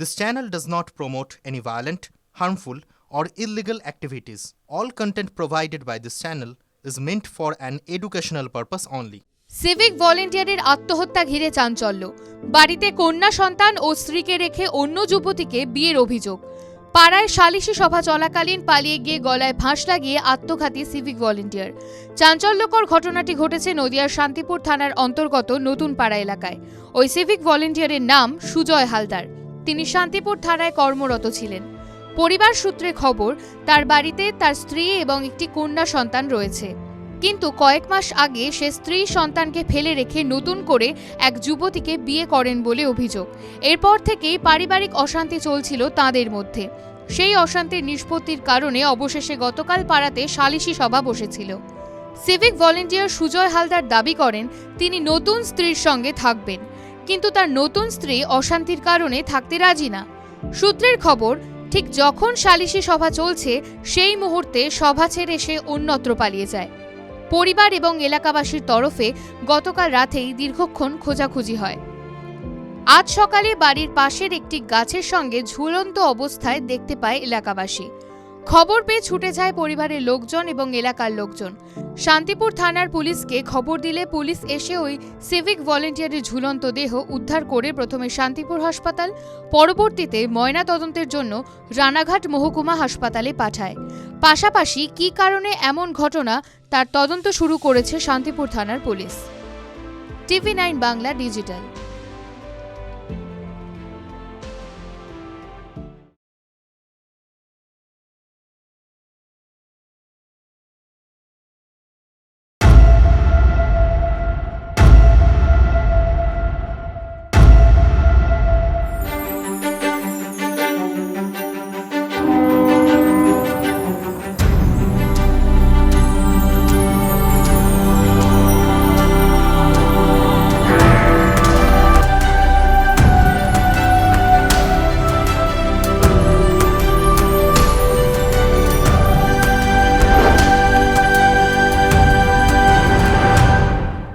This channel does not promote any violent, harmful, or illegal activities. All content provided by this channel is meant for an educational purpose only. Civic ভলেন্টিয়ারের আত্মহত্যা ঘিরে চাঞ্চল্য। বাড়িতে কন্যা সন্তান ও স্ত্রীকে রেখে অন্য যুবতীকে বিয়ের অভিযোগ। পাড়ায় সালিশি সভা চলাকালীন পালিয়ে গিয়ে গলায় ফাঁস লাগিয়ে আত্মঘাতী সিভিক ভলেন্টিয়ার। চাঞ্চল্যকর ঘটনাটি ঘটেছে নদিয়ার শান্তিপুর থানার অন্তর্গত নতুন পাড়া এলাকায়। ওই সিভিক ভলেন্টিয়ারের নাম সুজয় হালদার। তিনি শান্তিপুর থানায় কর্মরত ছিলেন। পরিবার সূত্রে খবর, তার বাড়িতে তার স্ত্রী এবং একটি কন্যা সন্তান রয়েছে। কিন্তু কয়েক মাস আগে সে স্ত্রী সন্তানকে ফেলে রেখে নতুন করে এক যুবতীকে বিয়ে করেন বলে অভিযোগ। এরপর থেকেই পারিবারিক অশান্তি চলছিল তাঁদের মধ্যে। সেই অশান্তির নিষ্পত্তির কারণে অবশেষে গতকাল পাড়াতে সালিশি সভা বসেছিল। সিভিক ভলেন্টিয়ার সুজয় হালদার দাবি করেন তিনি নতুন স্ত্রীর সঙ্গে থাকবেন, কিন্তু তার নতুন স্ত্রী অশান্তির কারণে থাকতে রাজি না। সূত্রের খবর, ঠিক যখন সালিশি সভা চলছে সেই মুহূর্তে সভা ছেড়ে সে অন্যত্র পালিয়ে যায়। পরিবার এবং এলাকাবাসীর তরফে গতকাল রাতেই দীর্ঘক্ষণ খোঁজাখুঁজি হয়। আজ সকালে বাড়ির পাশের একটি গাছের সঙ্গে ঝুলন্ত অবস্থায় দেখতে পায় এলাকাবাসী। খবর পেয়ে ছুটে যায় পরিবারের লোকজন এবং এলাকার লোকজন। শান্তিপুর থানার পুলিশকে খবর দিলে পুলিশ এসে ওই সিভিক ভলেন্টিয়ারের ঝুলন্ত দেহ উদ্ধার করে প্রথমে শান্তিপুর হাসপাতাল, পরবর্তীতে ময়নাতদন্তের জন্য রানাঘাট মহকুমা হাসপাতালে পাঠায়। পাশাপাশি কী কারণে এমন ঘটনা তার তদন্ত শুরু করেছে শান্তিপুর থানার পুলিশ। TV9 Bangla digital.